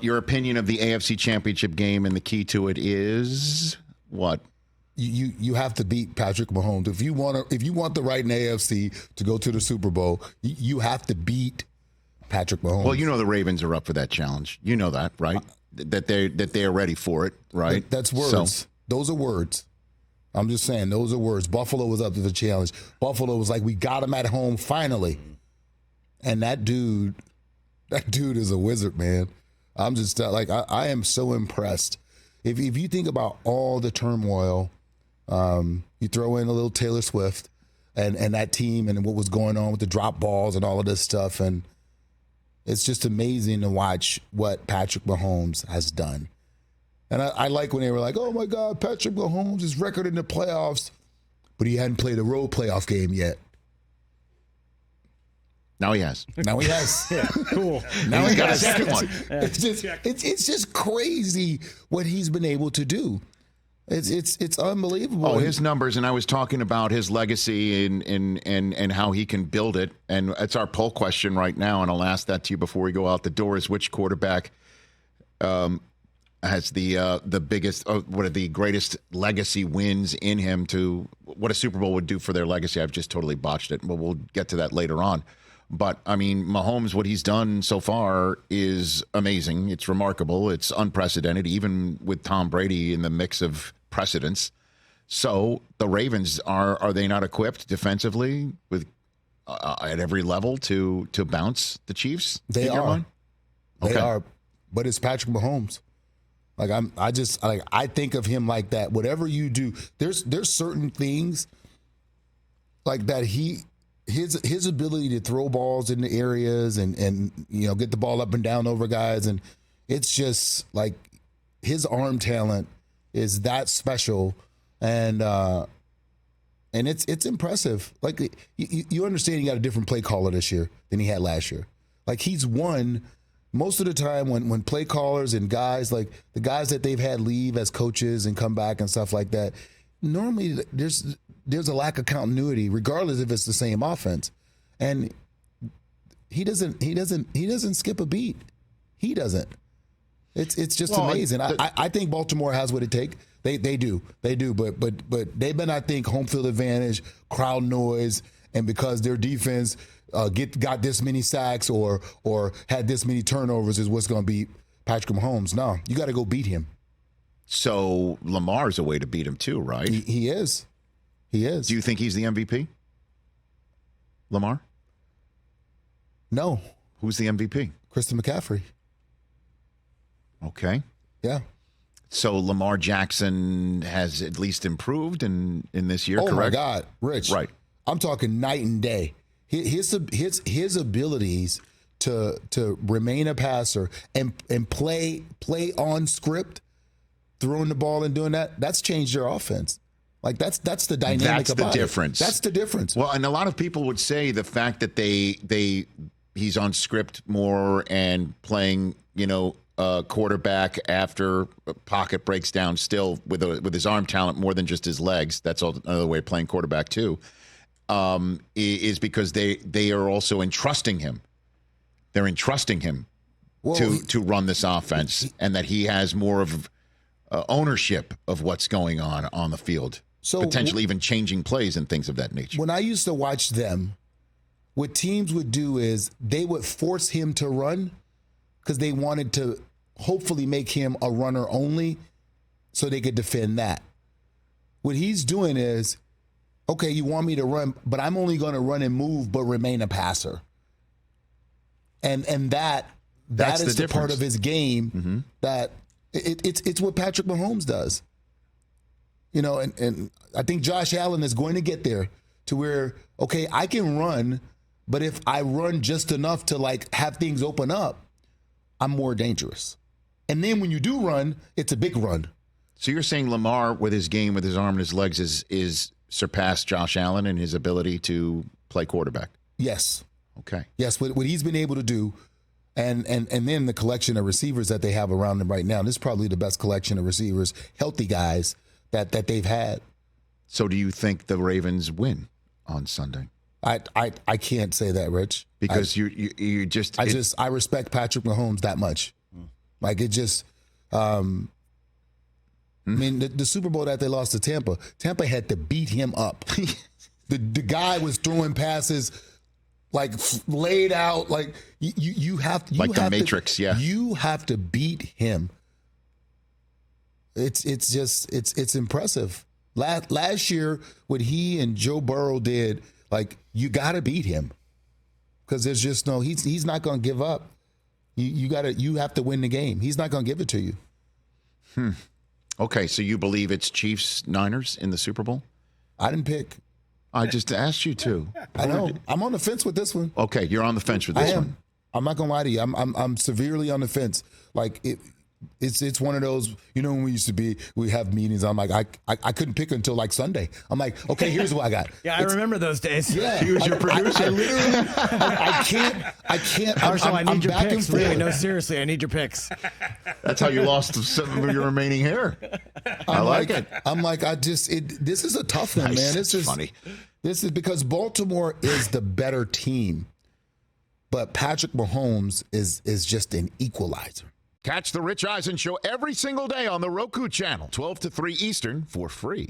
Your opinion of the AFC Championship game, and the key to it is what? You have to beat Patrick Mahomes. If you want the right in the AFC to go to the Super Bowl, you have to beat Patrick Mahomes. Well, you know the Ravens are up for that challenge. You know that, right? That they are ready for it, right? That's words. Those are words. I'm just saying, those are words. Buffalo was up to the challenge. Buffalo was like, we got him at home finally. And that dude is a wizard, man. I'm just like, I am so impressed. If you think about all the turmoil, you throw in a little Taylor Swift and that team and what was going on with the drop balls and all of this stuff. And it's just amazing to watch what Patrick Mahomes has done. And I like when they were like, oh, my God, Patrick Mahomes' his record in the playoffs, but he hadn't played a road playoff game yet. Now he has. Yeah, cool. Now he got a second one. It's just crazy what he's been able to do. It's unbelievable. Oh, his numbers, and I was talking about his legacy and how he can build it. And it's our poll question right now, and I'll ask that to you before we go out the door: is which quarterback has the biggest, what are the greatest legacy wins in him to what a Super Bowl would do for their legacy? I've just totally botched it, but we'll get to that later on. But, I mean, Mahomes, what he's done so far is amazing. It's remarkable. It's unprecedented, even with Tom Brady in the mix of precedents. So the Ravens, are they not equipped defensively with at every level to bounce the Chiefs? They are. Okay. They are. But it's Patrick Mahomes. Like I think of him like that. Whatever you do, there's certain things like that his ability to throw balls in the areas and get the ball up and down over guys, and it's just like his arm talent is that special, and it's impressive. Like you understand, he got a different play caller this year than he had last year. Like he's won most of the time when play callers and guys like the guys that they've had leave as coaches and come back and stuff like that. Normally there's a lack of continuity, regardless if it's the same offense, and he doesn't skip a beat. He doesn't. It's just amazing. I think Baltimore has what it takes. They do. But they've been, I think, home field advantage, crowd noise, and because their defense got this many sacks or had this many turnovers is what's going to beat Patrick Mahomes. No, you got to go beat him. So Lamar's a way to beat him too, right? He is. He is. Do you think he's the MVP? Lamar? No. Who's the MVP? Christian McCaffrey. Okay. Yeah. So Lamar Jackson has at least improved in this year, correct? Oh, my God. Rich. Right. I'm talking night and day. His abilities to remain a passer and play on script, throwing the ball and doing that's changed their offense. Like that's the dynamic. That's the difference. That's the difference. Well, and a lot of people would say the fact that he's on script more and playing, quarterback after a pocket breaks down, still with his arm talent more than just his legs. That's another way of playing quarterback too. Is because they are also entrusting him. They're entrusting him to run this offense, and that he has more of ownership of what's going on the field. So potentially even changing plays and things of that nature. When I used to watch them, what teams would do is they would force him to run because they wanted to hopefully make him a runner only so they could defend that. What he's doing is, okay, you want me to run, but I'm only going to run and move but remain a passer. And that is the part of his game that it's what Patrick Mahomes does. And I think Josh Allen is going to get there to where, okay, I can run, but if I run just enough to have things open up, I'm more dangerous. And then when you do run, it's a big run. So you're saying Lamar, with his game, with his arm and his legs, is surpassed Josh Allen in his ability to play quarterback? Yes. Okay. Yes, what he's been able to do, and then the collection of receivers that they have around him right now. This is probably the best collection of receivers, healthy guys that they've had. So do you think the Ravens win on Sunday? I can't say that, Rich. Because you just I respect Patrick Mahomes that much. Like it just, I mean, the Super Bowl that they lost to Tampa had to beat him up. The guy was throwing passes like laid out, like you have to, like the Matrix. You have to beat him. It's impressive. Last year, what he and Joe Burrow did, like you got to beat him because there's just no. He's not going to give up. You have to win the game. He's not going to give it to you. Okay, so you believe it's Chiefs Niners in the Super Bowl? I didn't pick. I just asked you to. I know. I'm on the fence with this one. Okay, you're on the fence with this one. I'm not gonna lie to you. I'm severely on the fence. Like it's one of those. You know, when we have meetings. I'm like I couldn't pick until like Sunday. I'm like, okay, here's what I got. Yeah, I remember those days. Yeah, he was your producer. I literally, I can't. Marshall, I need your back picks. and forth. Really, no, seriously, I need your picks. That's how you lost some of your remaining hair. I like it. I'm like, this is a tough one, Nice. man. It's just funny. This is because Baltimore is the better team, but Patrick Mahomes is just an equalizer. Catch the Rich Eisen Show every single day on the Roku channel, 12 to 3 Eastern, for free.